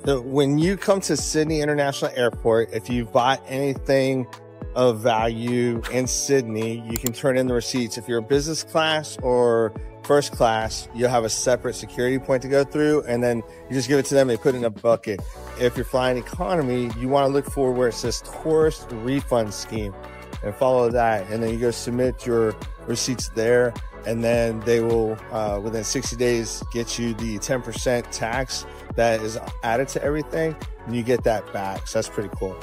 So when you come to Sydney International Airport, if you've bought anything of value in Sydney, you can turn in the receipts. If you're business class or first class, you'll have a separate security point to go through, and then you just give it to them. They put it in a bucket. If you're flying economy, you want to look for where it says tourist refund scheme and follow that. And then you go submit your receipts there, and then they will, within 60 days, get you the 10% tax that is added to everything, and you get that back. So that's pretty cool.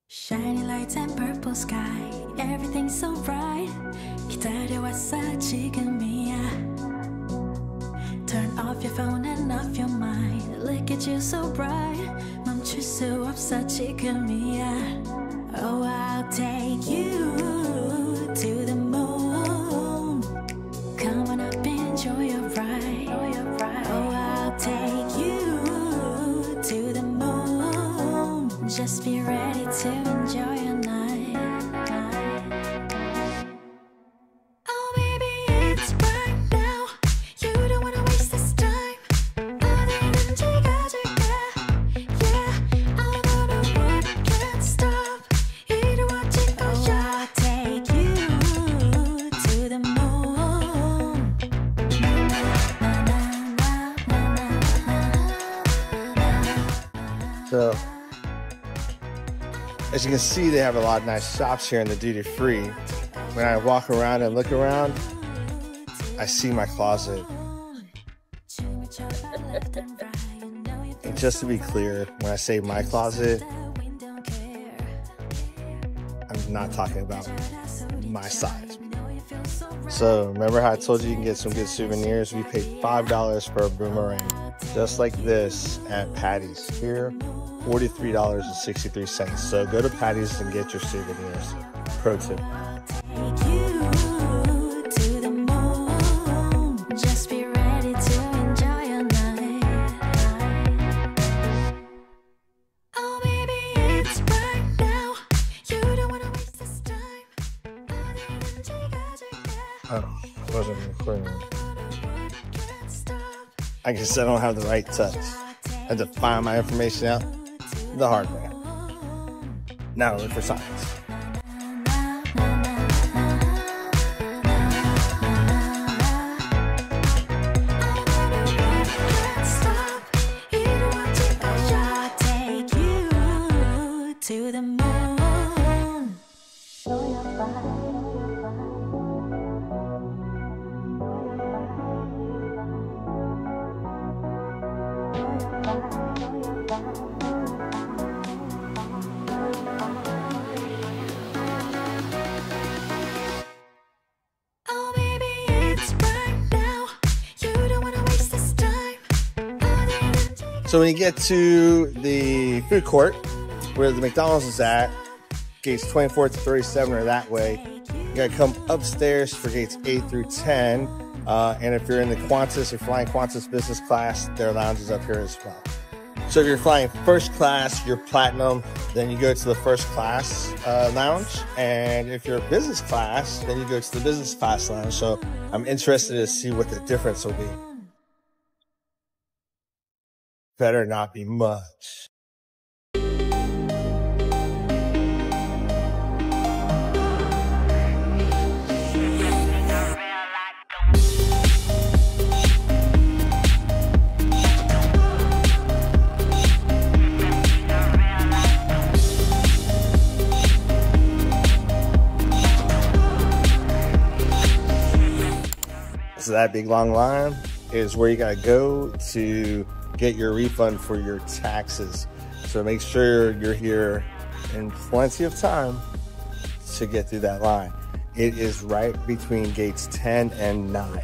Shiny lights and purple sky, everything's so bright. 기다려왔어 지금이야. Turn off your phone and off your mind. Look at you so bright. 멈출 수 없어 지금이야. Oh, I'll take you to the moon. Come on up, enjoy your ride. Oh, I'll take you to the moon. Just be ready to enjoy your night. Oh, baby, it's right now. You don't wanna waste this time. 어디든지 가줄게. Yeah, I know the world can't stop. 이루어질 거야. I'll take you to the moon. So, as you can see, they have a lot of nice shops here in the duty free. When I walk around and look around, I see my closet. And just to be clear, when I say my closet, I'm not talking about my size. So remember how I told you can get some good souvenirs? We paid $5 for a boomerang just like this at Patty's here. $43.63. So go to Patty's and get your souvenirs. Pro tip. Oh, I wasn't recording. I guess I don't have the right touch. I had to find my information out the hard way. Now look for signs. To the moon. Oh, baby, it's right now. You don't wanna waste this time. So when you get to the food court, where the McDonald's is at, gates 24 to 37 are that way. You gotta come upstairs for gates 8 through 10. And if you're in the Qantas or flying Qantas business class, there are lounges up here as well. So if you're flying first class, you're platinum, then you go to the first class lounge. And if you're business class, then you go to the business class lounge. So I'm interested to see what the difference will be. Better not be much. that big long line is where you gotta go to get your refund for your taxes. So make sure you're here in plenty of time to get through that line. It is right between gates 10 and 9.